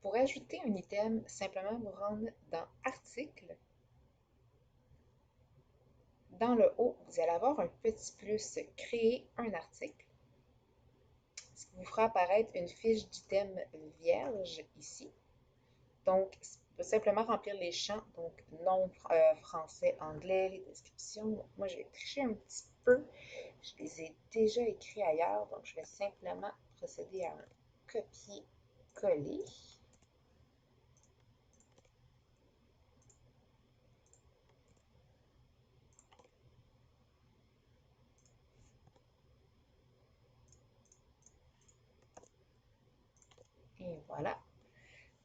Pour ajouter un item, simplement vous rendre dans Articles. Dans le haut, vous allez avoir un petit plus Créer un article, ce qui vous fera apparaître une fiche d'item vierge ici. Donc, vous pouvez simplement remplir les champs, donc nom, français, anglais, les descriptions. Moi, je vais tricher un petit peu. Je les ai déjà écrits ailleurs, donc je vais simplement procéder à un copier-coller. Et voilà.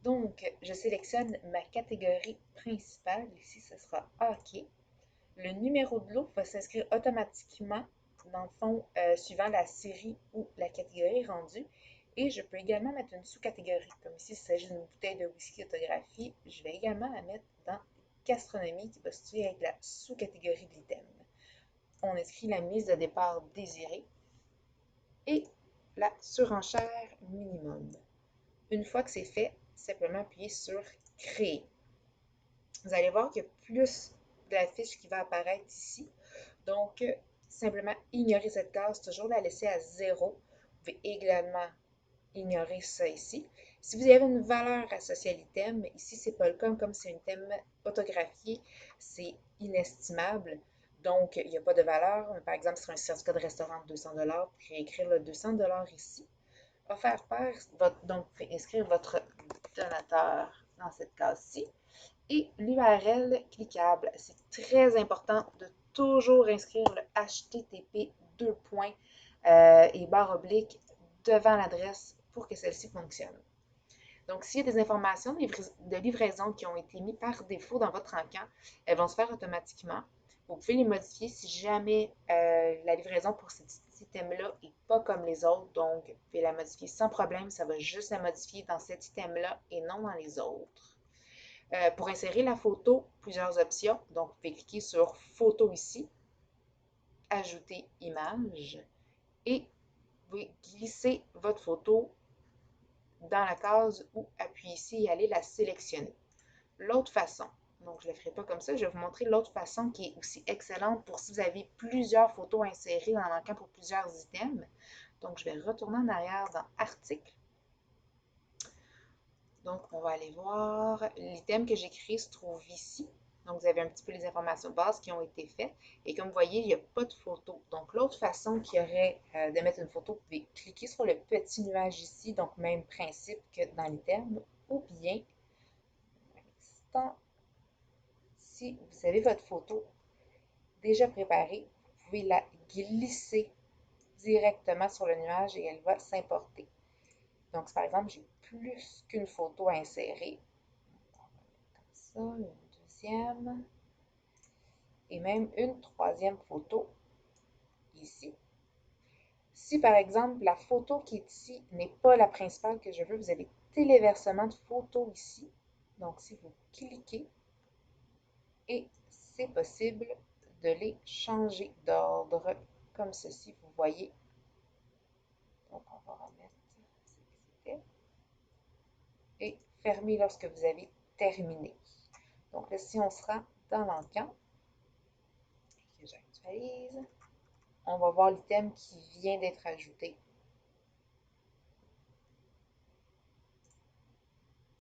Donc, je sélectionne ma catégorie principale. Ici, ce sera hockey. Le numéro de lot va s'inscrire automatiquement, dans le fond, suivant la série ou la catégorie rendue. Et je peux également mettre une sous-catégorie. Comme ici, il s'agit d'une bouteille de whisky autographiée, je vais également la mettre dans gastronomie qui va se situer avec la sous-catégorie de l'item. On inscrit la mise de départ désirée et la surenchère minimum. Une fois que c'est fait, simplement appuyer sur Créer. Vous allez voir qu'il y a plus de la fiche qui va apparaître ici. Donc, simplement ignorer cette case, toujours la laisser à 0. Vous pouvez également ignorer ça ici. Si vous avez une valeur associée à l'item, ici, ce n'est pas le cas, comme c'est un item autographié, c'est inestimable. Donc, il n'y a pas de valeur. Par exemple, sur un certificat de restaurant de 200 $, vous pouvez écrire le 200 $ ici. Offert par, donc vous pouvez inscrire votre donateur dans cette case-ci. Et l'URL cliquable, c'est très important de toujours inscrire le HTTP et barre oblique devant l'adresse pour que celle-ci fonctionne. Donc, s'il y a des informations de livraison qui ont été mises par défaut dans votre encan, elles vont se faire automatiquement. Vous pouvez les modifier si jamais la livraison pour cet item-là n'est pas comme les autres. Donc, vous pouvez la modifier sans problème. Ça va juste la modifier dans cet item-là et non dans les autres. Pour insérer la photo, plusieurs options. Donc, vous pouvez cliquer sur Photo ici, Ajouter image et vous pouvez glisser votre photo dans la case ou appuyer ici et aller la sélectionner. L'autre façon, donc je ne le ferai pas comme ça, je vais vous montrer l'autre façon qui est aussi excellente pour si vous avez plusieurs photos insérées dans l'encan pour plusieurs items. Donc, je vais retourner en arrière dans Articles. Donc, on va aller voir. L'item que j'ai créé se trouve ici. Donc, vous avez un petit peu les informations de base qui ont été faites. Et comme vous voyez, il n'y a pas de photo. Donc, l'autre façon qu'il y aurait de mettre une photo, vous pouvez cliquer sur le petit nuage ici. Donc, même principe que dans l'item. Ou bien, si vous avez votre photo déjà préparée, vous pouvez la glisser directement sur le nuage et elle va s'importer. Donc, si par exemple, j'ai plus qu'une photo à insérer, comme ça, une deuxième, et même une troisième photo ici. Si par exemple, la photo qui est ici n'est pas la principale que je veux, vous avez téléversement de photos ici. Donc, si vous cliquez, et c'est possible de les changer d'ordre comme ceci, vous voyez. Donc, on va remettre ce que c'était. Et fermer lorsque vous avez terminé. Donc là, si on se rend dans l'encan, que j'actualise, on va voir l'item qui vient d'être ajouté